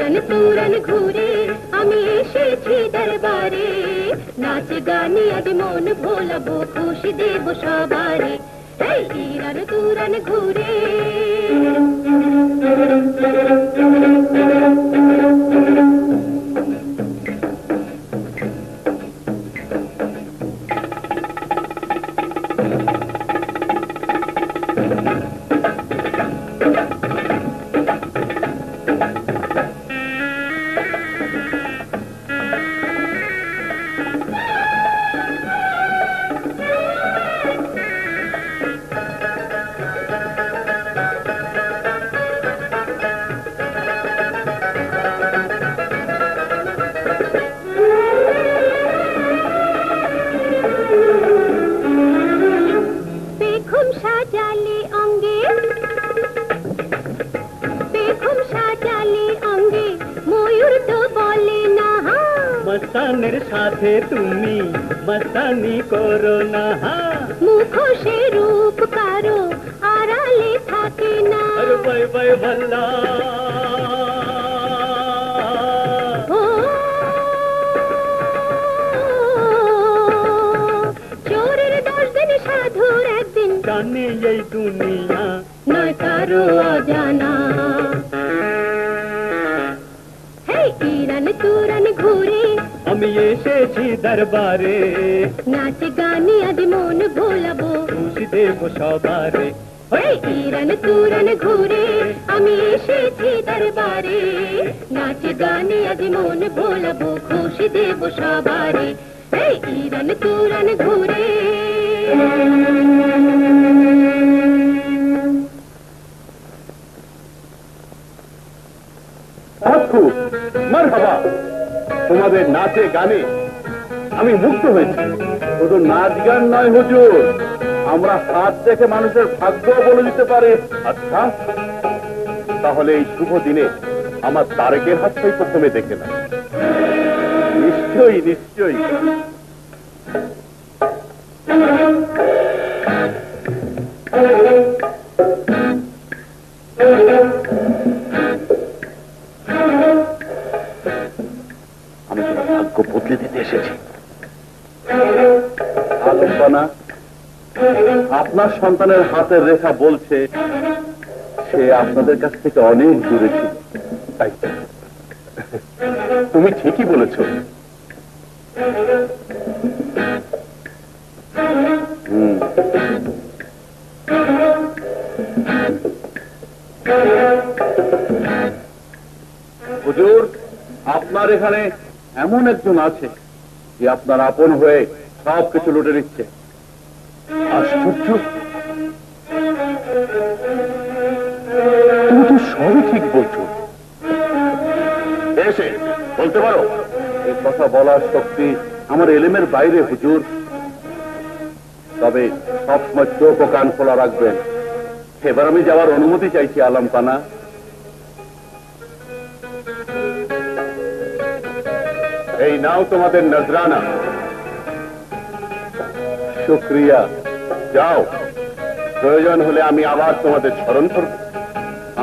Iran Turan ঘুরে আমি এসেছি দরবারে, নাচ গানে আজ মন ভোলাবো, খুশি দেব সবারে। এই ইরান তুরান ঘুরে मस्ताনের সাথে তুমি মস্তানি করো না, মুখোশে রূপ কারো আড়ালে থাকে না। আরে বাই বাই ভল্লা চোরের 10 দিন সাধুর একদিন, জানে এই দুনিয়া নয় কারো অজানা। হে ইরান তুরান ঘুরে আমি এসেছি দরবারে, নাচ গানে আজ মন ভোলাবো, খুশি দেব সবারে। হে ইরান তুরান ঘুরে আমি এসেছি দরবারে, নাচ গানে আজ মন ভোলাবো, খুশি দেব সবারে। হে ইরান তুরান ঘুরে মারহাবা, তোমাদের নাচে গানে আমি মুগ্ধ হয়েছি। শুধু নাচ গান নয় হুজুর, আমরা হাত দেখে মানুষের ভাগ্য বলে দিতে পারে। আচ্ছা, তাহলে এই শুভ দিনে আমার তারেকের হাতটাই প্রথমে দেখে না। নিশ্চয়ই নিশ্চয়ই। আমি তোমার ভাগ্য বদলে দিতে এসেছি। আলম্বানা, আপনার সন্তানের হাতের রেখা বলছে সে আপনাদের কাছ থেকে অনেক দূরে ছিল। তাই তুমি ঠিকই বলেছ। হুজুর, আপনার এখানে এমন একজন আছে যে আপনার আপন হয়ে সব কিছু লুটে নিচ্ছে। আশ্চর্য, তুমি তো সবই ঠিক বলছো। এসে বলতে পারো? এই কথা বলার শক্তি আমার এলেমের বাইরে হুজুর। তবে সবসময় চোখ ও কান খোলা রাখবেন। এবার আমি যাওয়ার অনুমতি চাইছি আলম পানা। এই নাও তোমাদের নজরানা। শুক্রিয়া। যাও, প্রয়োজন হলে আমি আবার তোমাদের স্মরণ করব।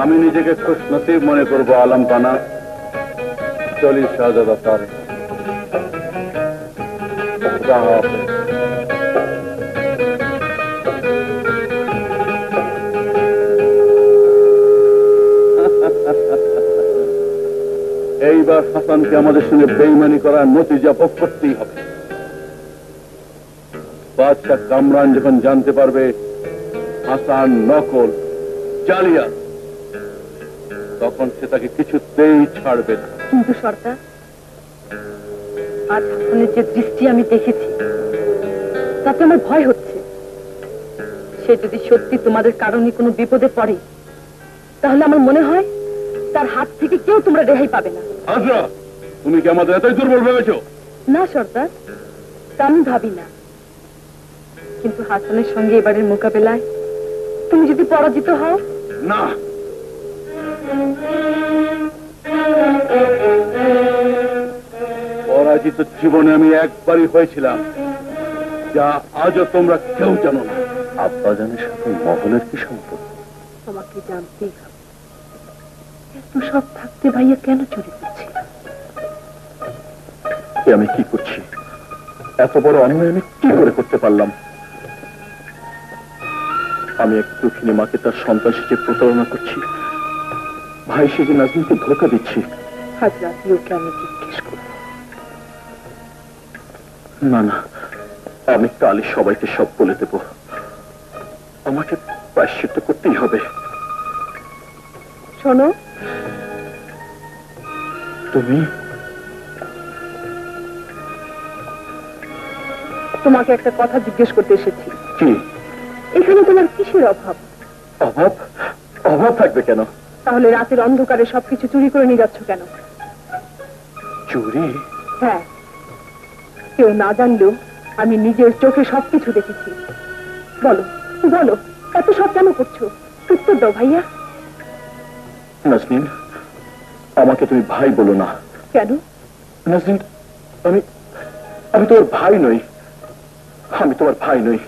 আমি নিজেকে খুশ নসিব মনে করবো আলম পানা। চলি শাহজাদা তারেক। এইবার হাসানকে আমাদের সঙ্গে বেইমানি করার নতিজা ভোগ করতেই হবে। বাদশাহ কামরান যখন জানতে পারবে হাসান নকল জালিয়া, তখন সে তাকে কিছুতেই ছাড়বে না। কিন্তু সর্দার, আজ হাসানের যে দৃষ্টি আমি দেখেছি তাতে আমার ভয় হচ্ছে। সে যদি সত্যি তোমাদের কারণে কোনো বিপদে পড়ে, তাহলে আমার মনে হয় তার হাত থেকে কেউ তোমরা রেহাই পাবে না। আজরা, তুমি কি আমাদের এতই দুর্বল ভেবেছো? না সর্দার, তা আমি ভাবি না। কিন্তু হাসানের সঙ্গে এবারের মোকাবেলায় তুমি যদি পরাজিত হও? না, পরাজিত জীবনে আমি একবারই হয়েছিলাম, যা আজও তোমরা কেউ জানো না। আব্বাজানের সাথে মহলের কি সম্পর্ক? তোমাকে জানতেই হবে। এত সব থাকতে ভাইয়া কেন চুরি করছে? আমি কি করছি? এত বড় অন্যায় আমি কি করে করতে পারলাম? আমি এক দুঃখিনী মাকে তার সন্তান সেজে প্রতারণা করছি, ভাই সেজে নাজনীনকে ধোঁকা দিচ্ছি। আজ রাতে ওকে আমি জিজ্ঞেস করব। না না, আমি কালই সবাইকে সব বলে দেব। আমাকে প্রায়শ্চিত্ত করতেই হবে। শোনো, তুমি তোমাকে একটা কথা জিজ্ঞেস করতে এসেছি। কি? এখানে তোমার কিসের অভাব? অভাব? অভাব থাকবে কেন? তাহলে রাতের অন্ধকারে সবকিছু চুরি করে নিয়ে যাচ্ছ কেন? চুরি? হ্যাঁ, কেউ না জানলেও আমি নিজের চোখে সবকিছু দেখেছি। বলো বলো, এত সব কেন করছো? উত্তর দাও ভাইয়া। নাজনীন, আমাকে তুমি ভাই বলো না। কেন? নাজনীন, আমি আমি তোমার ভাই নই। আমি তোমার ভাই নই।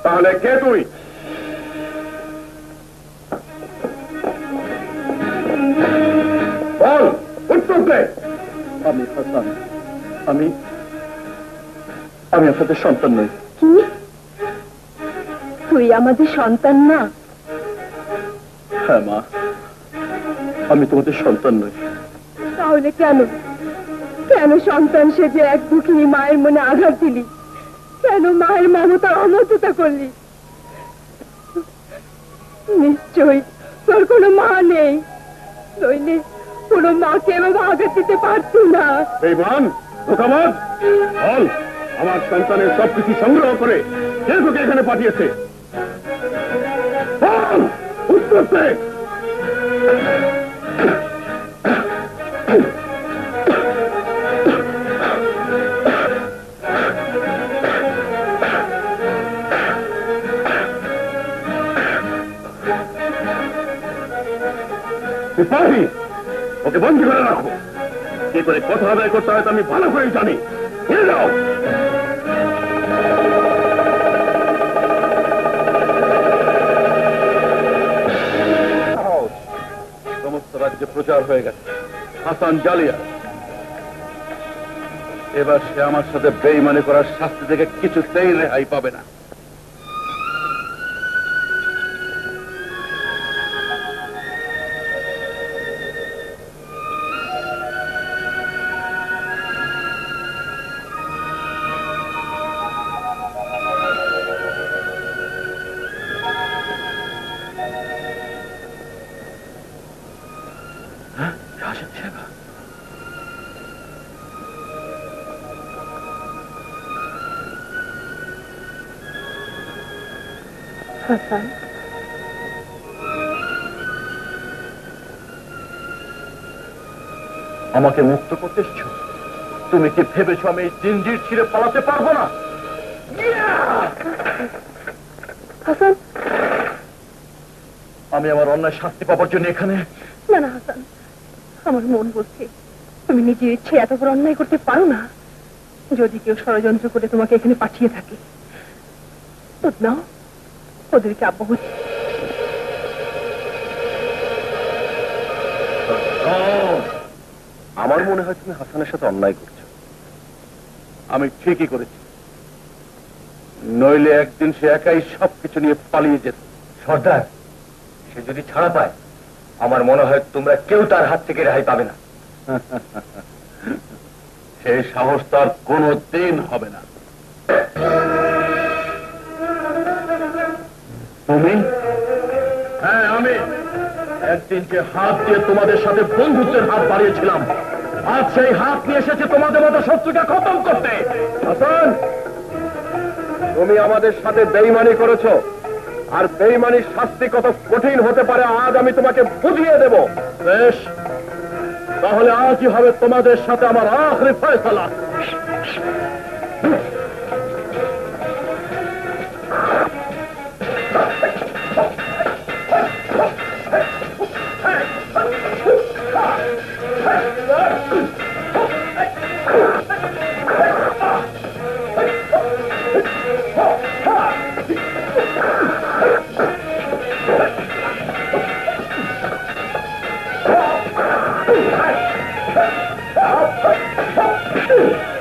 তাহলে কে তুই? বল, উত্তর দে। আমি হাসান। আমি আমি আপনাদের সন্তান নই। কি? তুই আমাদের সন্তান না? হ্যাঁ মা, আমি তোমাদের সন্তান নই। তাহলে কেন কেন সন্তান সেজে এক দুঃখিনী মায়ের মনে আঘাত দিলি? কেন মায়ের মমতা অমর্যাদা করলি? নিশ্চয়ই তোর কোনো মা নেই, নইলে কোনো মাকে এভাবে আঘাত দিতে পারতো না। এই মান ধোকাবাজ, বল আমার সন্তানের সবকিছু সংগ্রহ করে কে তোকে এখানে পাঠিয়েছে? বল, উত্তর দে। সিপাহী, ওকে বন্দি করে রাখো। কি করে কথা আদায় করতে হয় আমি ভালো করেই জানি। নিয়ে যাও। সমস্ত রাজ্যে প্রচার হয়ে গেছে হাসান জালিয়া। এবার সে আমার সাথে বেইমানি করার শাস্তি থেকে কিছুতেই রেহাই পাবে না। হাসান, আমাকে মুক্ত করতে এসছো? তুমি কি ভেবেছো আমি এই জিঞ্জির ছিঁড়ে পালাতে পারবো না? হাসান, আমি আমার অন্যায় শাস্তি পাবার জন্য এখানে? না না হাসান, আমার মন বলছে তুমি নিজের ইচ্ছে এত বড় অন্যায় করতে পারো না। যদি কেউ ষড়যন্ত্র করে তোমাকে এখানে পাঠিয়ে থাকে, তো নাও, ওদেরকে আব্বা হচ্ছে। আমার মনে হয় তুমি হাসানের সাথে অন্যায় করছো। আমি ঠিকই করেছি, নইলে একদিন সে একাই সবকিছু নিয়ে পালিয়ে যেত। সর্দার, সে যদি ছাড়া পায় আমার মনে হয় তোমরা কেউ তার হাত থেকে রেহাই পাবে না। সেই সাহস তার কোনো দিন হবে না। তুমি? হ্যাঁ আমি। একদিন যে হাত দিয়ে তোমাদের সাথে বন্ধুত্বের হাত বাড়িয়েছিলাম, আজ সেই হাত নিয়ে এসেছে তোমাদের মতো শত্রুকে খতম করতে। হাসান, তুমি আমাদের সাথে বেইমানি করেছো, আর বেইমানির শাস্তি কত কঠিন হতে পারে আজ আমি তোমাকে বুঝিয়ে দেব। বেশ, তাহলে আজই হবে তোমাদের সাথে আমার আখরি ফয়সালা। আছে